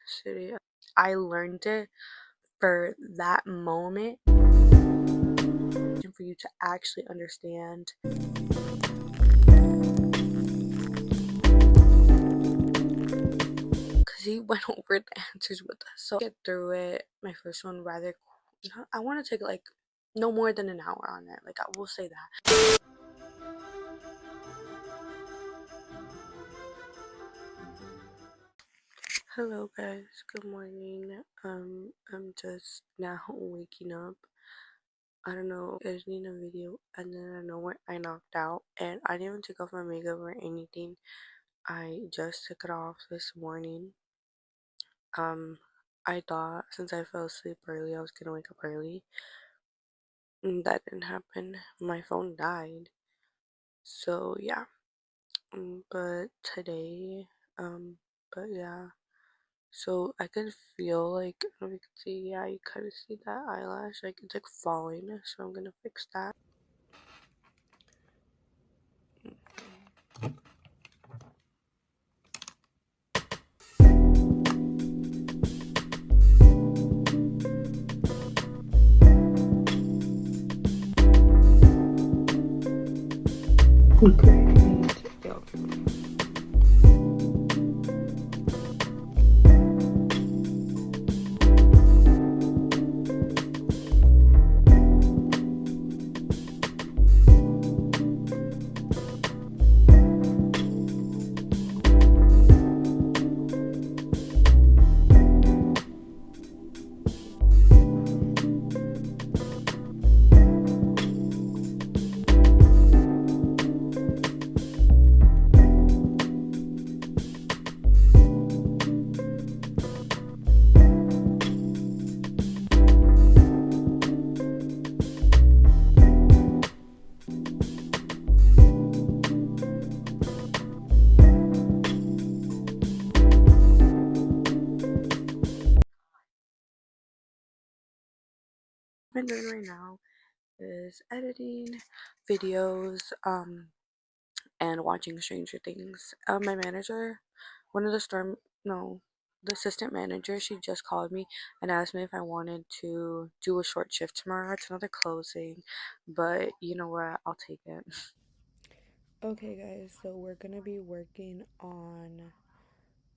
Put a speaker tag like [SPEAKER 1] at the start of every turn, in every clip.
[SPEAKER 1] city. I learned it for that moment, for you to actually understand. Because he went over the answers with us, so get through it. My first one rather, I want to take like no more than an hour on it, like I will say that. Hello guys, good morning. I'm just now waking up. I don't know, editing a video, and then I know where I knocked out, and I didn't even take off my makeup or anything. I just took it off this morning. I thought since I fell asleep early I was gonna wake up early. That didn't happen. My phone died. So yeah. But today, but yeah. So I could feel like, I don't know if you can see, yeah, you kind of see that eyelash, like it's like falling. So I'm gonna fix that. Great. Been doing right now is editing videos and watching Stranger Things. My manager, one of the storm no the assistant manager, she just called me and asked me if I wanted to do a short shift tomorrow. It's another closing, but you know what, I'll take it. Okay guys, so we're gonna be working on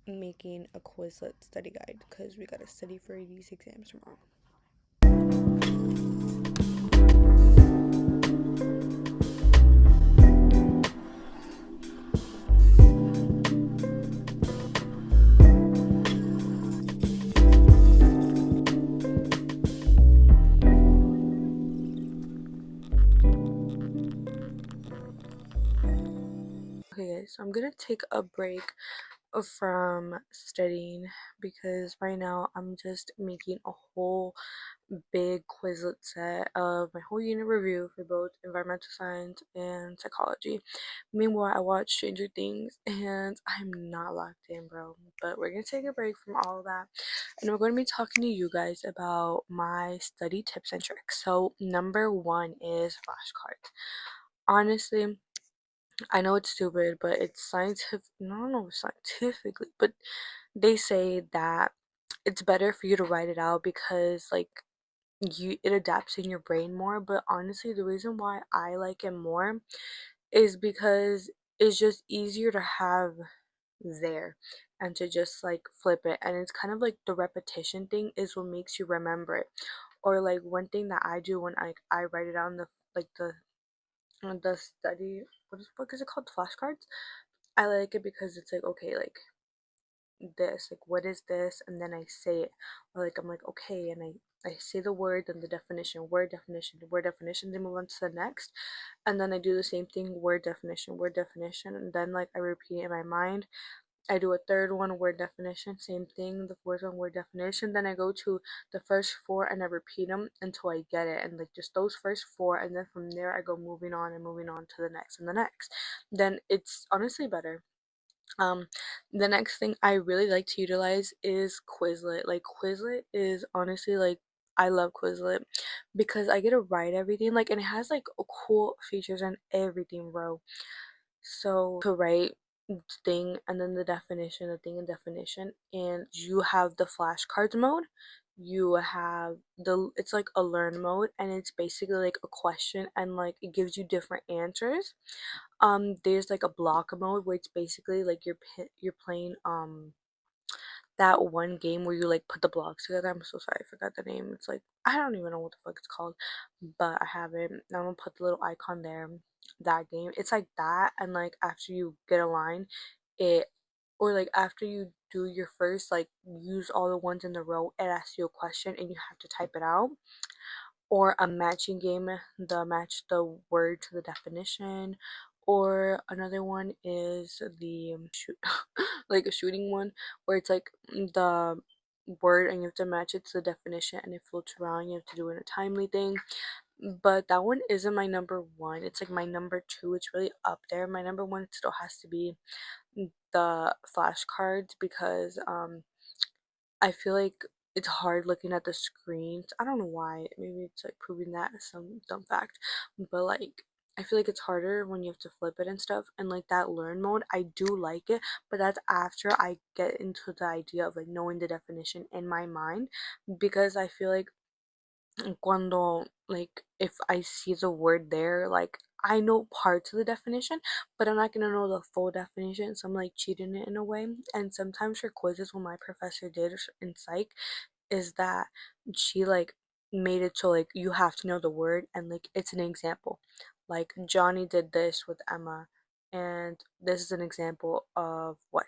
[SPEAKER 1] making a Quizlet study guide because we gotta study for these exams tomorrow. Okay guys, so I'm gonna take a break from studying because right now I'm just making a whole big Quizlet set of my whole unit review for both environmental science and psychology. Meanwhile, I watched Stranger Things and I'm not locked in, bro. But we're gonna take a break from all of that and we're gonna be talking to you guys about my study tips and tricks. So number one is flashcards. Honestly, I know it's stupid, but it's scientific. No, scientifically, but they say that it's better for you to write it out because like it adapts in your brain more. But honestly, the reason why I like it more is because it's just easier to have there and to just like flip it, and it's kind of like the repetition thing is what makes you remember it. Or like one thing that I do when I write it out in the like the study, what is it called, flashcards. I like it because it's like, okay, like this, like what is this, and then I say it, or like I'm like okay, and I say the word and the definition, word definition, word definition, then move on to the next, and then I do the same thing, word definition, and then like I repeat it in my mind. I do a third one, word definition, same thing, the fourth one, word definition. Then I go to the first four and I repeat them until I get it. And like just those first four, and then from there I go moving on and moving on to the next and the next. Then it's honestly better. The next thing I really like to utilize is Quizlet. Like Quizlet is honestly like, I love Quizlet because I get to write everything, like, and it has like cool features and everything, bro. So to write thing and then the definition, the thing and definition, and you have the flashcards mode. You have the, it's like a learn mode, and it's basically like a question and like it gives you different answers. There's like a block mode where it's basically like you're playing that one game where you like put the blocks together. I'm so sorry, I forgot the name. It's like, I don't even know what the fuck it's called, but I have it. Now I'm gonna put the little icon there. That game, it's like that, and like after you get a line, it, or like after you do your first, like use all the ones in the row, it asks you a question and you have to type it out. Or a matching game, the match the word to the definition. Or another one is the shoot like a shooting one, where it's like the word and you have to match it to the definition and it floats around, you have to do it in a timely thing. But that one isn't my number one, it's like my number two. It's really up there. My number one still has to be the flashcards, because I feel like it's hard looking at the screens. I don't know why. Maybe it's like proving that some dumb fact. But like I feel like it's harder when you have to flip it and stuff. And like that learn mode, I do like it, but that's after I get into the idea of like knowing the definition in my mind, because I feel like cuando, like if I see the word there, like I know parts of the definition, but I'm not gonna know the full definition, so I'm like cheating it in a way. And sometimes for quizzes, what my professor did in psych is that she like made it so like you have to know the word, and like it's an example. Like Johnny did this with Emma, and this is an example of what,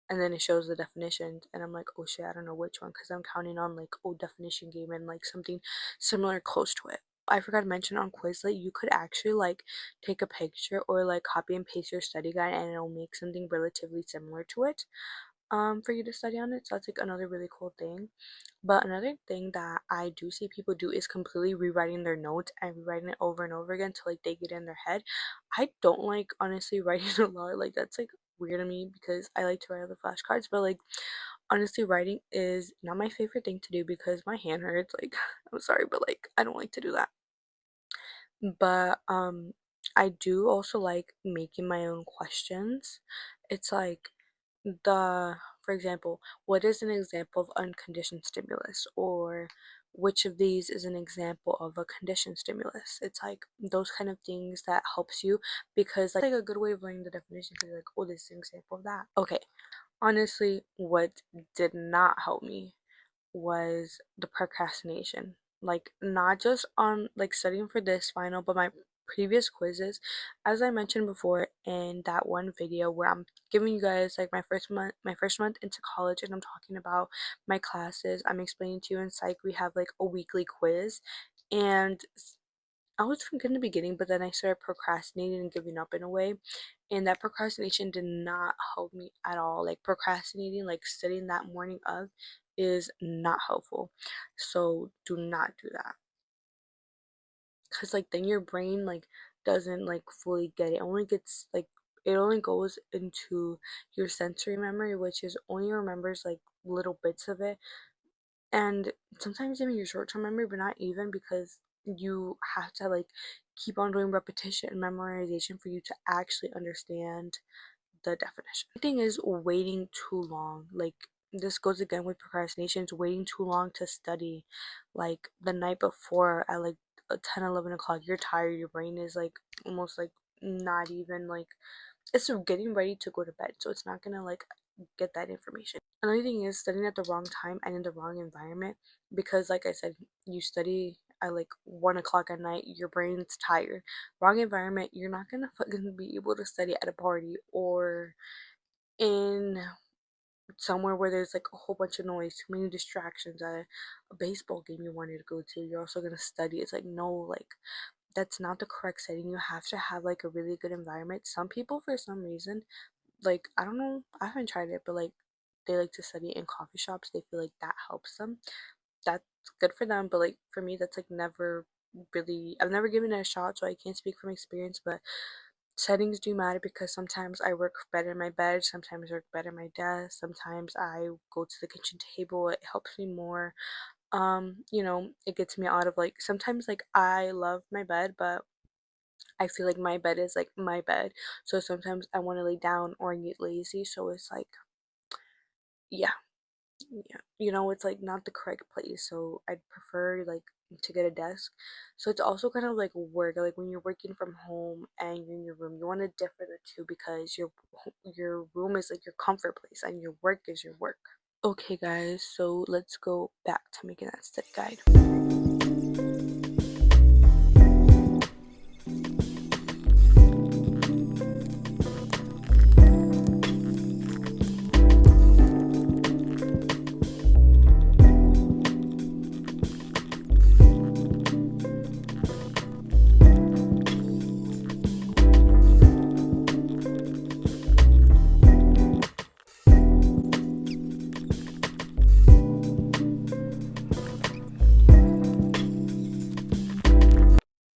[SPEAKER 1] and then it shows the definitions, and I'm like, oh shit, I don't know which one, because I'm counting on like, oh, definition game and like something similar close to it. I forgot to mention, on Quizlet you could actually like take a picture or like copy and paste your study guide and it'll make something relatively similar to it for you to study on it. So that's like another really cool thing. But another thing that I do see people do is completely rewriting their notes and rewriting it over and over again till like they get in their head. I don't like honestly writing a lot. Like that's like weird to me because I like to write on the flashcards, but like honestly writing is not my favorite thing to do because my hand hurts. Like I'm sorry, but like I don't like to do that. But I do also like making my own questions. It's like the, for example, what is an example of unconditioned stimulus, or which of these is an example of a conditioned stimulus. It's like those kind of things that helps you, because like a good way of learning the definition, because you're like, oh, this is an example of that. Okay, honestly, what did not help me was the procrastination. Like not just on like studying for this final, but my previous quizzes. As I mentioned before in that one video where I'm giving you guys like my first month into college, and I'm talking about my classes, I'm explaining to you in psych we have like a weekly quiz. And I was good in the beginning, but then I started procrastinating and giving up in a way. And that procrastination did not help me at all. Like procrastinating, like sitting that morning of, is not helpful. So do not do that. Cause like then your brain like doesn't like fully get it. It only gets like, it only goes into your sensory memory, which is only remembers like little bits of it, and sometimes even your short-term memory, but not even, because you have to like keep on doing repetition and memorization for you to actually understand the definition. The thing is waiting too long. Like this goes again with procrastination, it's waiting too long to study. Like the night before at like 10, 11 o'clock, you're tired, your brain is like almost like not even like, it's getting ready to go to bed, so it's not gonna like get that information. Another thing is studying at the wrong time and in the wrong environment, because like I said, you study at like 1 o'clock at night, your brain's tired. Wrong environment, you're not gonna fucking be able to study at a party or in somewhere where there's like a whole bunch of noise, too many distractions, at a baseball game you wanted to go to, you're also gonna study. It's like, no, like that's not the correct setting. You have to have like a really good environment. Some people for some reason, like I don't know, I haven't tried it, but like they like to study in coffee shops. They feel like that helps them. That's good for them, but like for me, that's like never really, I've never given it a shot, so I can't speak from experience. But settings do matter, because sometimes I work better in my bed, sometimes I work better in my desk, sometimes I go to the kitchen table. It helps me more. It gets me out of like, sometimes like I love my bed, but I feel like my bed is like my bed, so sometimes I want to lay down or I get lazy, so it's like, yeah, yeah, you know, it's like not the correct place, so I'd prefer like to get a desk. So it's also kind of like work, like when you're working from home and you're in your room, you want to differ the two because your room is like your comfort place and your work is your work. Okay guys, so let's go back to making that study guide.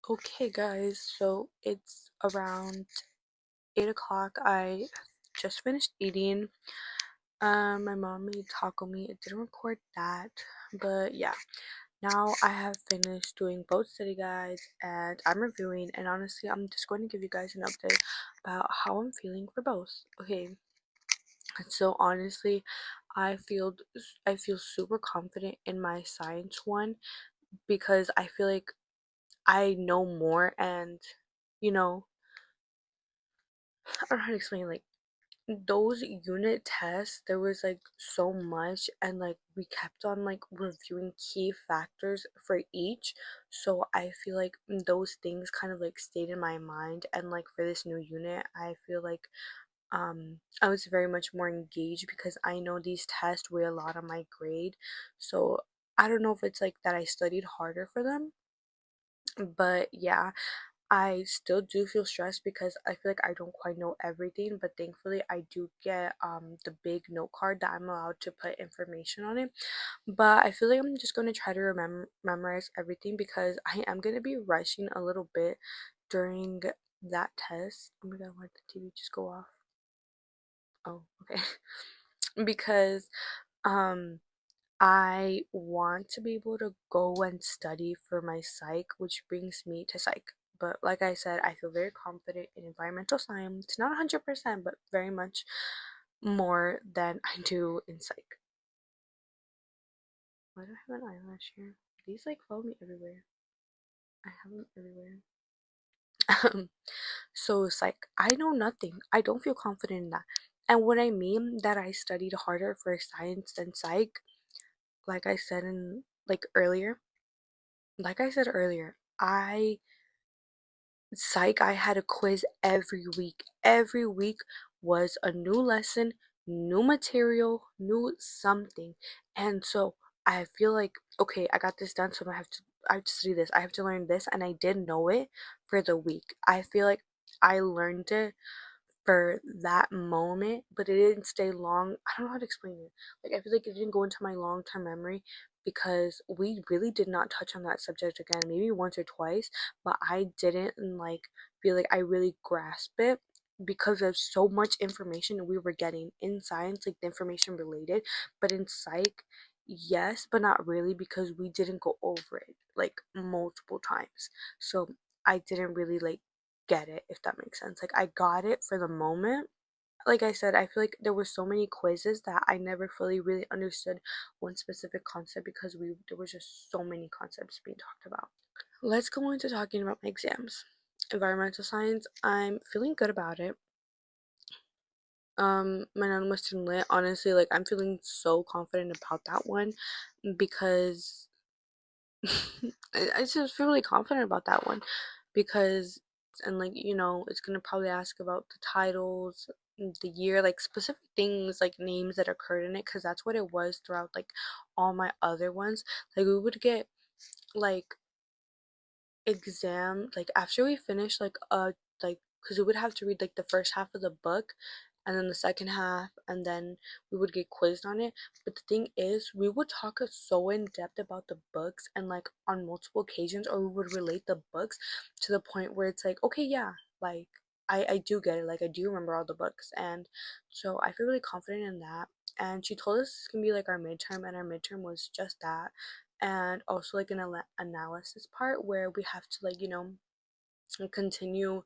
[SPEAKER 1] Okay guys, so it's around 8 o'clock. I just finished eating. My mom made taco meat. It didn't record that, but yeah. Now I have finished doing both study guides and I'm reviewing, and honestly I'm just going to give you guys an update about how I'm feeling for both. Okay, so honestly I feel super confident in my science one because I feel like I know more, and you know, I don't know how to explain, like those unit tests there was like so much, and like we kept on like reviewing key factors for each, so I feel like those things kind of like stayed in my mind, and like for this new unit I feel like I was very much more engaged because I know these tests weigh a lot on my grade. So I don't know if it's like that I studied harder for them, but yeah, I still do feel stressed because I feel like I don't quite know everything, but thankfully I do get the big note card that I'm allowed to put information on it. But I feel like I'm just going to try to memorize everything because I am going to be rushing a little bit during that test. Oh my god, why did the TV just go off? Oh, okay. Because um I want to be able to go and study for my psych, which brings me to psych. But like I said, I feel very confident in environmental science, not 100%, but very much more than I do in psych. Why do I have an eyelash here? These like follow me everywhere. I have them everywhere. So psych, I know nothing. I don't feel confident in that. And what I mean that I studied harder for science than psych, like I said in like I said earlier, I had a quiz every week. Every week was a new lesson, new material, new something. And so I feel like, okay, I got this done, so I have to study this. I have to learn this, and I did know it for the week. I feel like I learned it for that moment, but it didn't stay long. I don't know how to explain it. Like I feel like it didn't go into my long-term memory because we really did not touch on that subject again, maybe once or twice, but I didn't like feel like I really grasped it because of so much information we were getting in science, like the information related, but in psych, yes, but not really because we didn't go over it like multiple times. So I didn't really like get it, if that makes sense. Like I got it for the moment. Like I said, I feel like there were so many quizzes that I never fully really understood one specific concept because we there was just so many concepts being talked about. Let's go into talking about my exams. Environmental science, I'm feeling good about it. My non-Western lit, honestly, like I'm feeling so confident about that one because I just feel really confident about that one because, and like you know, it's gonna probably ask about the titles, the year, like specific things like names that occurred in it, because that's what it was throughout like all my other ones. Like we would get like exam like after we finished like because we would have to read like the first half of the book and then the second half, and then we would get quizzed on it. But the thing is, we would talk so in depth about the books and like on multiple occasions, or we would relate the books to the point where it's like, okay, yeah, like I do get it, like I do remember all the books. And so I feel really confident in that. And she told us it's gonna be like our midterm, and our midterm was just that, and also like an analysis part where we have to like, you know, continue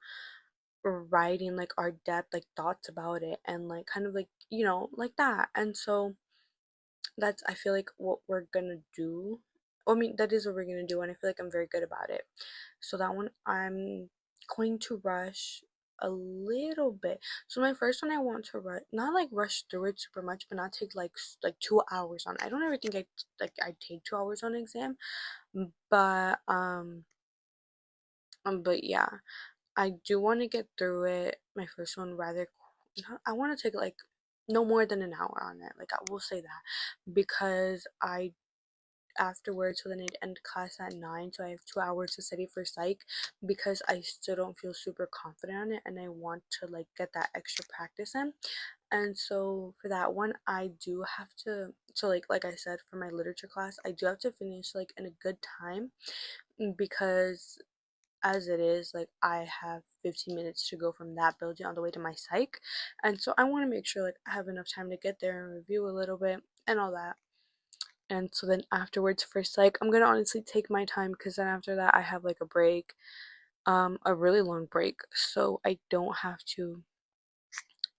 [SPEAKER 1] writing like our depth like thoughts about it, and like kind of like, you know, like that. And so that's, I feel like, what we're gonna do. I mean, that is what we're gonna do, and I feel like I'm very good about it. So that one I'm going to rush a little bit. So my first one, I want to rush, not like rush through it super much, but not take like 2 hours on it. I don't ever think I take 2 hours on an exam, but but yeah, I do want to get through it. My first one rather, I want to take like no more than an hour on it. Like, I will say that, because I afterwards, so then I'd end class at 9, so I have 2 hours to study for psych, because I still don't feel super confident on it, and I want to like get that extra practice in. And so for that one, I do have to, so like I said, for my literature class, I do have to finish like in a good time, because as it is, like, I have 15 minutes to go from that building on the way to my psych. And so I want to make sure like I have enough time to get there and review a little bit and all that. And so then afterwards for psych, I'm gonna honestly take my time, because then after that I have like a break, a really long break, so I don't have to,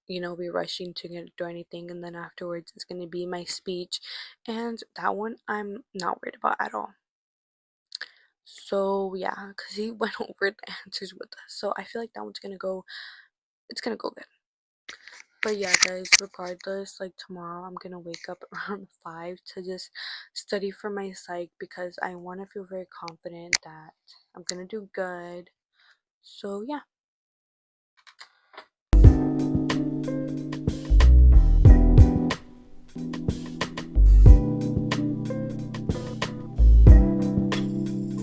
[SPEAKER 1] you know, be rushing to get do anything. And then afterwards it's gonna be my speech, and that one I'm not worried about at all. So yeah, because he went over the answers with us, so I feel like that one's gonna go, it's gonna go good. But yeah, guys, regardless, like tomorrow I'm gonna wake up around 5 to just study for my psych, because I want to feel very confident that I'm gonna do good. So yeah.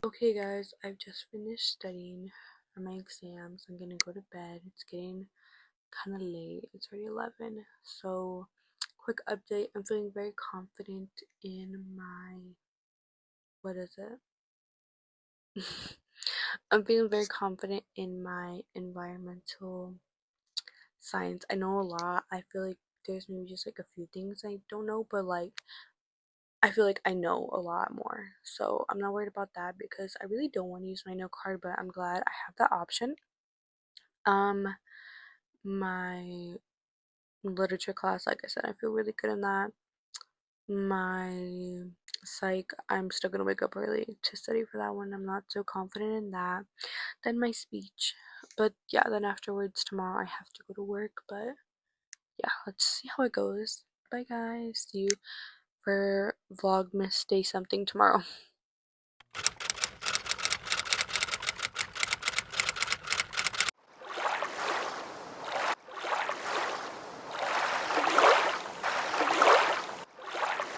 [SPEAKER 1] Okay guys, I've just finished studying for my exams. I'm gonna go to bed. It's getting kind of late. It's already 11. So quick update, I'm feeling very confident in my, what is it? I'm feeling very confident in my environmental science. I know a lot. I feel like there's maybe just like a few things I don't know, but like I feel like I know a lot more. So I'm not worried about that, because I really don't want to use my note card, but I'm glad I have that option. Um my literature class, like I said, I feel really good in that. My psych, I'm still gonna wake up early to study for that one. I'm not so confident in that. Then my speech. But yeah, then afterwards tomorrow I have to go to work, but yeah, let's see how it goes. Bye guys. See you for Vlogmas Day something tomorrow.